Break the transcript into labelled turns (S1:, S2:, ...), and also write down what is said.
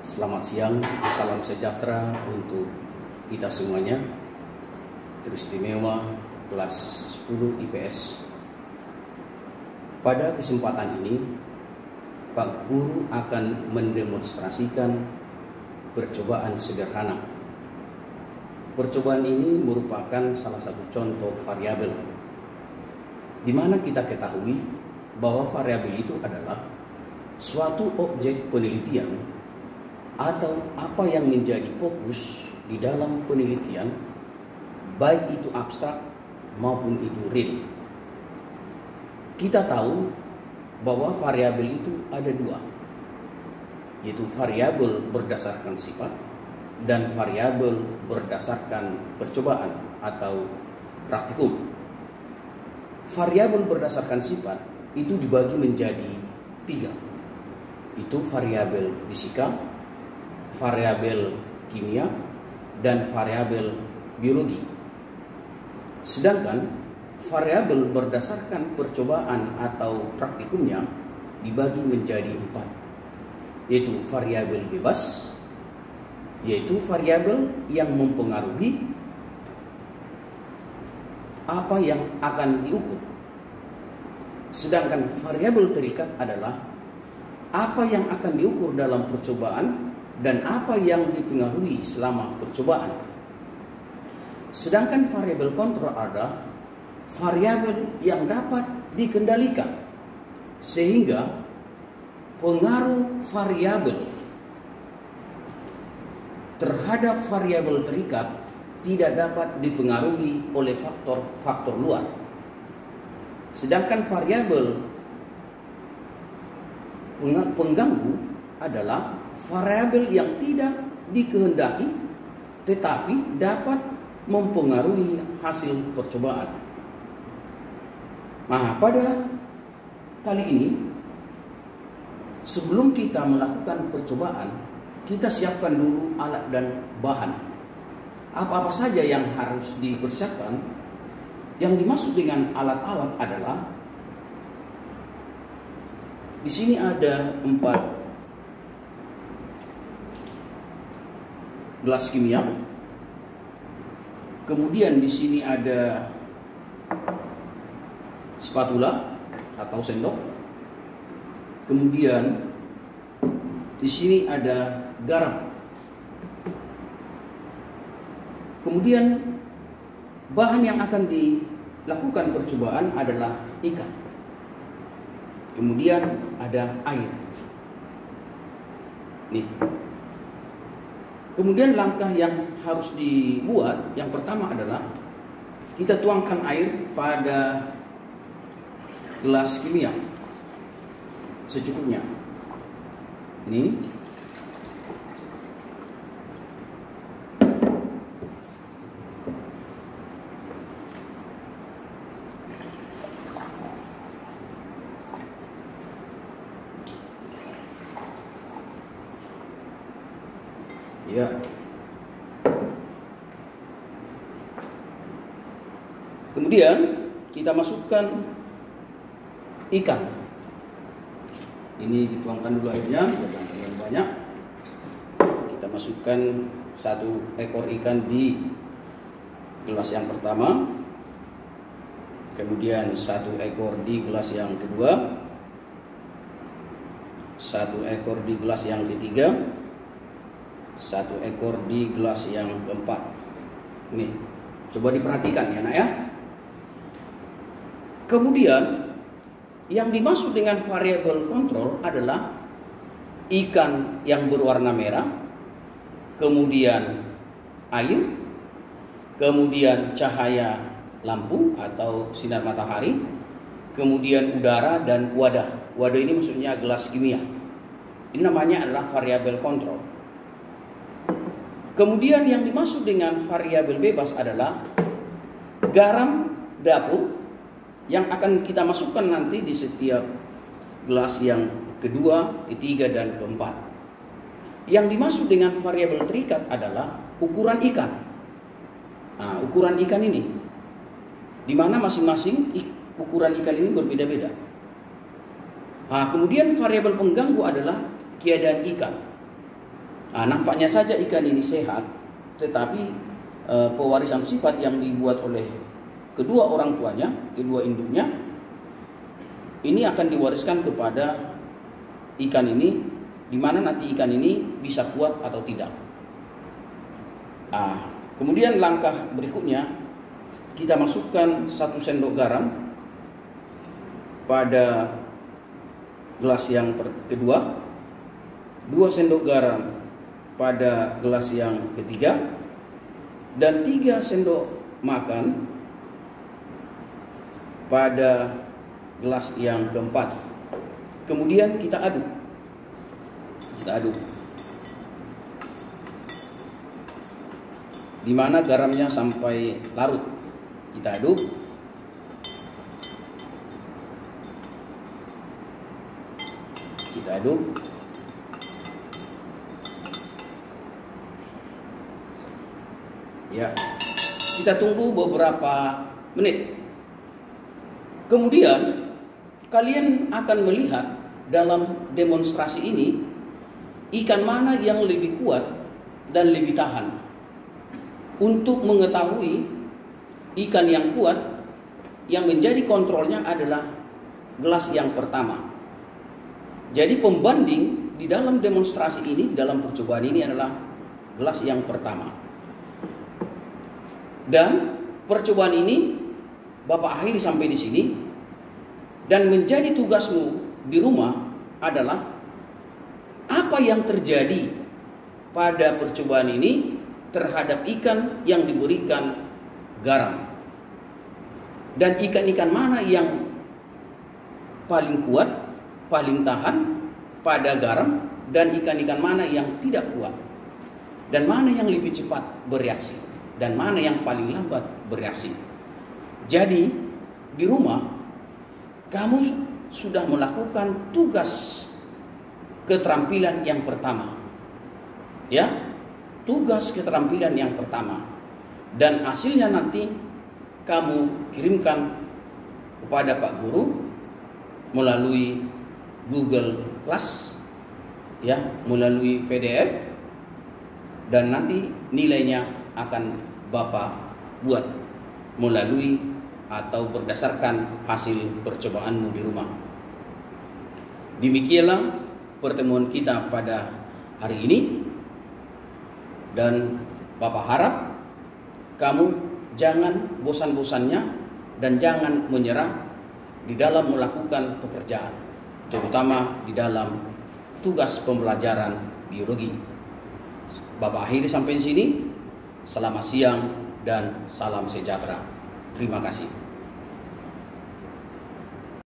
S1: Selamat siang, salam sejahtera untuk kita semuanya. Teristimewa kelas 10 IPS. Pada kesempatan ini, Pak Guru akan mendemonstrasikan percobaan sederhana. Percobaan ini merupakan salah satu contoh variabel, di mana kita ketahui bahwa variabel itu adalah suatu objek penelitian atau apa yang menjadi fokus di dalam penelitian, baik itu abstrak maupun itu real. Kita tahu bahwa variabel itu ada dua, yaitu variabel berdasarkan sifat dan variabel berdasarkan percobaan atau praktikum. Variabel berdasarkan sifat itu dibagi menjadi tiga, itu variabel fisika, variabel kimia, dan variabel biologi. Sedangkan variabel berdasarkan percobaan atau praktikumnya dibagi menjadi empat, yaitu variabel bebas, yaitu variabel yang mempengaruhi apa yang akan diukur. Sedangkan variabel terikat adalah apa yang akan diukur dalam percobaan dan apa yang dipengaruhi selama percobaan. Sedangkan variabel kontrol adalah variabel yang dapat dikendalikan, sehingga pengaruh variabel terhadap variabel terikat tidak dapat dipengaruhi oleh faktor-faktor luar. Sedangkan variabel pengganggu adalah variabel yang tidak dikehendaki tetapi dapat mempengaruhi hasil percobaan. Nah, pada kali ini, sebelum kita melakukan percobaan, kita siapkan dulu alat dan bahan. Apa-apa saja yang harus dipersiapkan? Yang dimaksud dengan alat-alat adalah, di sini ada 4 gelas kimia. Kemudian di sini ada spatula atau sendok. Kemudian di sini ada garam. Kemudian bahan yang akan dilakukan percobaan adalah ikan. Kemudian ada air. Nih. Kemudian langkah yang harus dibuat, yang pertama adalah kita tuangkan air pada gelas kimia secukupnya. Ini ya. Kemudian kita masukkan ikan. Ini dituangkan dulu airnya, jangan terlalu banyak. Kita masukkan 1 ekor ikan di gelas yang pertama. Kemudian 1 ekor di gelas yang kedua. 1 ekor di gelas yang ketiga. 1 ekor di gelas yang keempat. Nih, coba diperhatikan ya nak ya. Kemudian yang dimaksud dengan variabel kontrol adalah ikan yang berwarna merah, kemudian air, kemudian cahaya lampu atau sinar matahari, kemudian udara dan wadah. Wadah ini maksudnya gelas kimia. Ini namanya adalah variabel kontrol. Kemudian yang dimaksud dengan variabel bebas adalah garam dapur yang akan kita masukkan nanti di setiap gelas yang kedua, ketiga, dan keempat. Yang dimaksud dengan variabel terikat adalah ukuran ikan. Nah, ukuran ikan ini, di mana masing-masing ukuran ikan ini berbeda-beda. Nah, kemudian variabel pengganggu adalah keadaan ikan. Nampaknya saja ikan ini sehat, tetapi pewarisan sifat yang dibuat oleh kedua orang tuanya, kedua induknya, ini akan diwariskan kepada ikan ini, di mana nanti ikan ini bisa kuat atau tidak. Kemudian langkah berikutnya, kita masukkan 1 sendok garam pada gelas yang kedua, 2 sendok garam pada gelas yang ketiga, dan 3 sendok makan pada gelas yang keempat. Kemudian kita aduk. Di mana garamnya sampai larut. Kita aduk. Ya, kita tunggu beberapa menit. Kemudian kalian akan melihat dalam demonstrasi ini ikan mana yang lebih kuat dan lebih tahan. Untuk mengetahui ikan yang kuat, yang menjadi kontrolnya adalah gelas yang pertama. Jadi pembanding di dalam demonstrasi ini, dalam percobaan ini adalah gelas yang pertama. Dan percobaan ini Bapak akhiri sampai di sini, dan menjadi tugasmu di rumah adalah apa yang terjadi pada percobaan ini terhadap ikan yang diberikan garam, dan ikan-ikan mana yang paling kuat, paling tahan pada garam, dan ikan-ikan mana yang tidak kuat, dan mana yang lebih cepat bereaksi, dan mana yang paling lambat bereaksi. Jadi di rumah kamu sudah melakukan tugas keterampilan yang pertama, ya, tugas keterampilan yang pertama, dan hasilnya nanti kamu kirimkan kepada Pak Guru melalui Google Class, ya, melalui PDF, dan nanti nilainya akan Bapak buat melalui atau berdasarkan hasil percobaanmu di rumah. Demikianlah pertemuan kita pada hari ini, dan Bapak harap kamu jangan bosan-bosannya dan jangan menyerah di dalam melakukan pekerjaan, terutama di dalam tugas pembelajaran biologi. Bapak akhiri sampai di sini. Selamat siang dan salam sejahtera. Terima kasih.